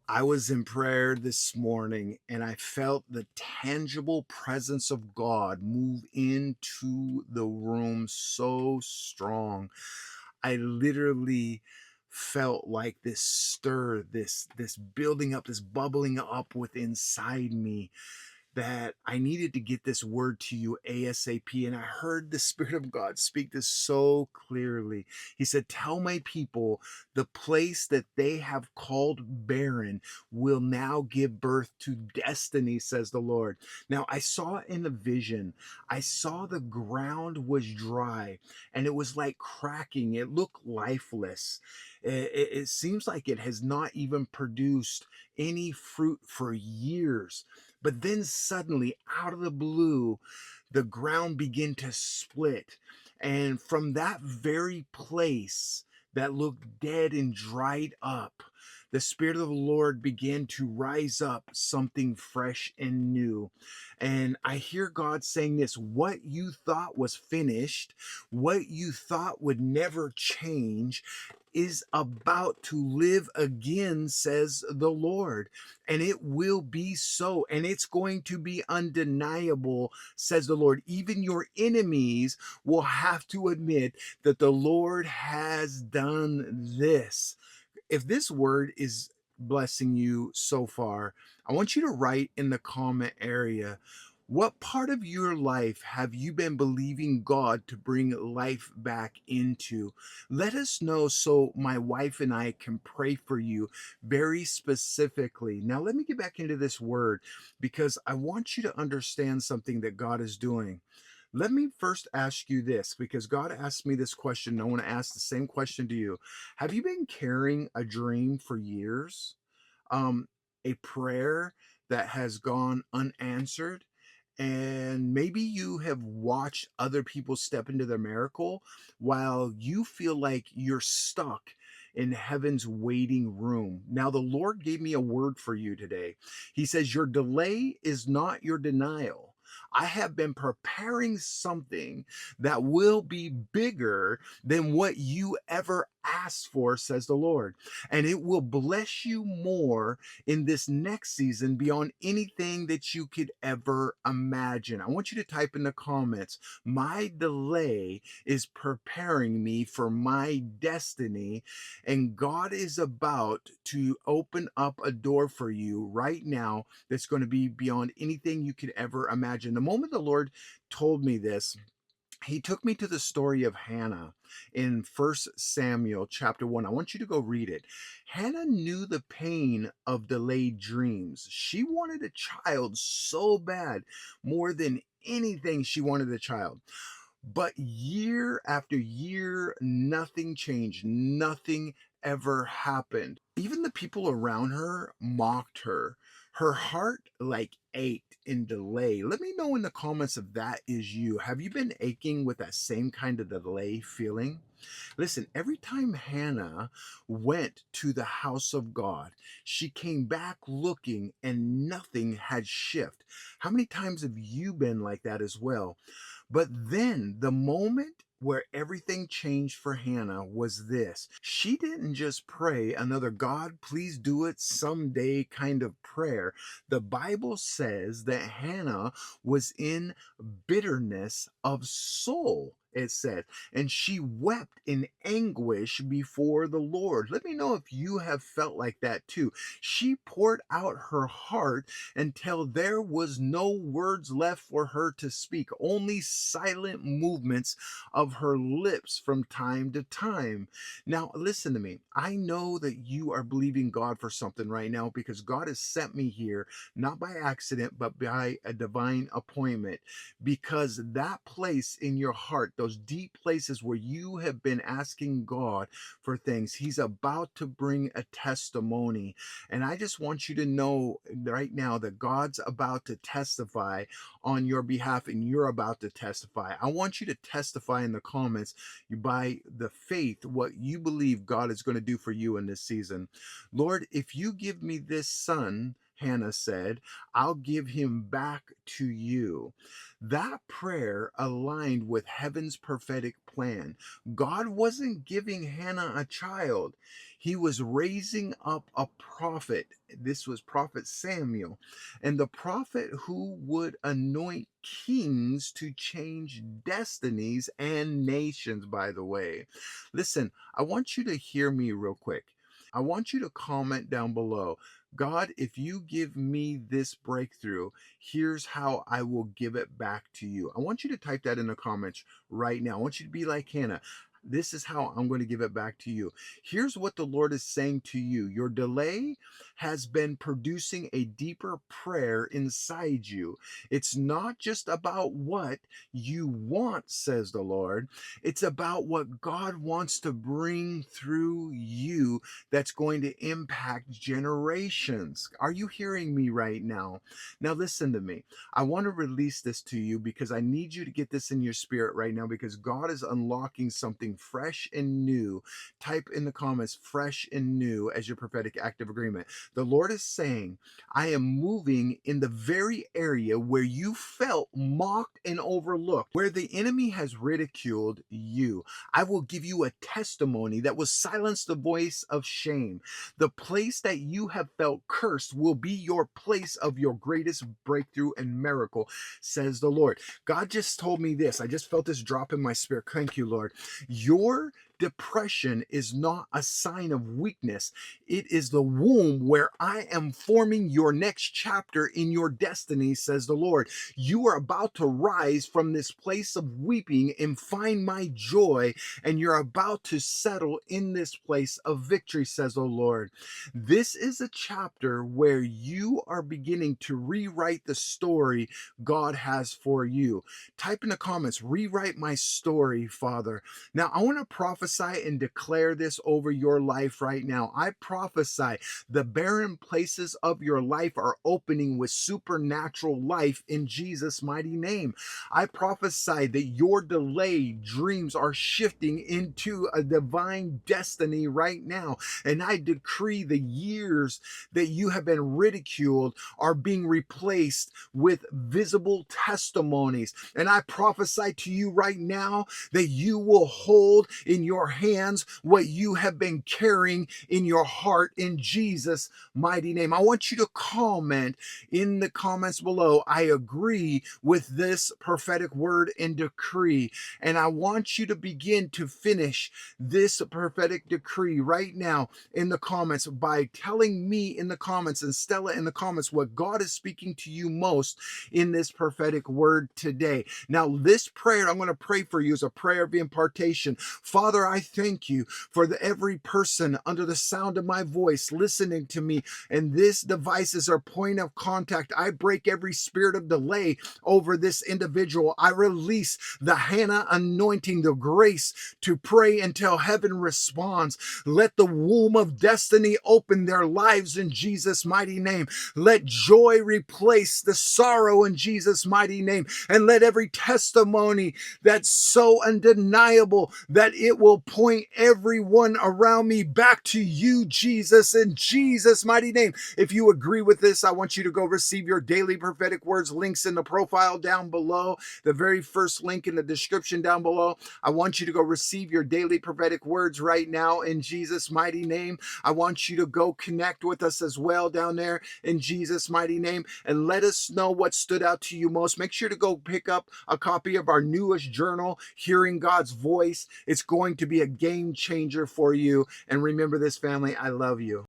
I was in prayer this morning and I felt the tangible presence of God move into the room so strong. I literally felt like this stir, this building up, this bubbling up with inside me, that I needed to get this word to you ASAP. And I heard the Spirit of God speak this so clearly. He said, "Tell my people the place that they have called barren will now give birth to destiny, says the Lord." Now, I saw in a vision, I saw the ground was dry and it was like cracking. It looked lifeless. It seems like it has not even produced any fruit for years. But then suddenly, out of the blue, the ground began to split. And from that very place that looked dead and dried up, the Spirit of the Lord began to rise up something fresh and new. And I hear God saying this: what you thought was finished, what you thought would never change, is about to live again, says the Lord. And it will be so. And it's going to be undeniable, says the Lord. Even your enemies will have to admit that the Lord has done this. If this word is blessing you so far, I want you to write in the comment area, what part of your life have you been believing God to bring life back into? Let us know so my wife and I can pray for you very specifically. Now, let me get back into this word because I want you to understand something that God is doing. Let me first ask you this, because God asked me this question. I want to ask the same question to you. Have you been carrying a dream for years? A prayer that has gone unanswered? And maybe you have watched other people step into their miracle while you feel like you're stuck in heaven's waiting room. Now, the Lord gave me a word for you today. He says, "Your delay is not your denial. I have been preparing something that will be bigger than what you ever asked for," says the Lord. "And it will bless you more in this next season beyond anything that you could ever imagine." I want you to type in the comments, "My delay is preparing me for my destiny." And God is about to open up a door for you right now that's going to be beyond anything you could ever imagine. The moment the Lord told me this, he took me to the story of Hannah in First Samuel chapter 1. I want you to go read it. Hannah knew the pain of delayed dreams. She wanted a child so bad, more than anything, she wanted a child. But year after year, nothing changed. Nothing ever happened. Even the people around her mocked her. Her heart like ached in delay. Let me know in the comments if that is you. Have you been aching with that same kind of delay feeling? Listen, every time Hannah went to the house of God, she came back looking and nothing had shifted. How many times have you been like that as well? But then the moment where everything changed for Hannah was this. She didn't just pray another "God, please do it someday" kind of prayer. The Bible says that Hannah was in bitterness of soul, it said, and she wept in anguish before the Lord. Let me know if you have felt like that too. She poured out her heart until there was no words left for her to speak, only silent movements of her lips from time to time. Now, listen to me. I know that you are believing God for something right now because God has sent me here, not by accident, but by a divine appointment. Because that place in your heart, those deep places where you have been asking God for things, He's about to bring a testimony. And I just want you to know right now that God's about to testify on your behalf and you're about to testify. I want you to testify in the comments by the faith what you believe God is going to do for you in this season. Lord, if you give me this son, Hannah said, I'll give him back to you. That prayer aligned with heaven's prophetic plan. God wasn't giving Hannah a child, he was raising up a prophet. This was Prophet Samuel, and the prophet who would anoint kings to change destinies and nations, by the way. Listen, I want you to hear me real quick. I want you to comment down below. God, if you give me this breakthrough, here's how I will give it back to you. I want you to type that in the comments right now. I want you to be like Hannah. This is how I'm going to give it back to you. Here's what the Lord is saying to you. Your delay has been producing a deeper prayer inside you. It's not just about what you want, says the Lord. It's about what God wants to bring through you that's going to impact generations. Are you hearing me right now? Now, listen to me. I want to release this to you because I need you to get this in your spirit right now, because God is unlocking something fresh and new. Type in the comments, fresh and new, as your prophetic act of agreement. The Lord is saying, I am moving in the very area where you felt mocked and overlooked, where the enemy has ridiculed you. I will give you a testimony that will silence the voice of shame. The place that you have felt cursed will be your place of your greatest breakthrough and miracle, says the Lord. God just told me this. I just felt this drop in my spirit. Thank you, Lord. Your depression is not a sign of weakness. It is the womb where I am forming your next chapter in your destiny, says the Lord. You are about to rise from this place of weeping and find my joy, and you're about to settle in this place of victory, says the Lord. This is a chapter where you are beginning to rewrite the story God has for you. Type in the comments, rewrite my story, Father. Now, I want to prophesy and declare this over your life right now. I prophesy the barren places of your life are opening with supernatural life in Jesus' mighty name. I prophesy that your delayed dreams are shifting into a divine destiny right now. And I decree the years that you have been ridiculed are being replaced with visible testimonies. And I prophesy to you right now that you will hold in your hands what you have been carrying in your heart in Jesus' mighty name. I want you to comment in the comments below, I agree with this prophetic word and decree. And I want you to begin to finish this prophetic decree right now in the comments by telling me in the comments and Stella in the comments what God is speaking to you most in this prophetic word today. Now, this prayer I'm going to pray for you is a prayer of impartation. Father, I thank you for every person under the sound of my voice listening to me, and this device is our point of contact. I break every spirit of delay over this individual. I release the Hannah anointing, the grace to pray until heaven responds. Let the womb of destiny open their lives in Jesus' mighty name. Let joy replace the sorrow in Jesus' mighty name. And let every testimony that's so undeniable that it will point everyone around me back to you, Jesus, in Jesus' mighty name. If you agree with this, I want you to go receive your daily prophetic words. Links in the profile down below, the very first link in the description down below. I want you to go receive your daily prophetic words right now in Jesus' mighty name. I want you to go connect with us as well down there in Jesus' mighty name, and let us know what stood out to you most. Make sure to go pick up a copy of our newest journal, Hearing God's Voice. It's going to be a game changer for you. And remember this, family, I love you.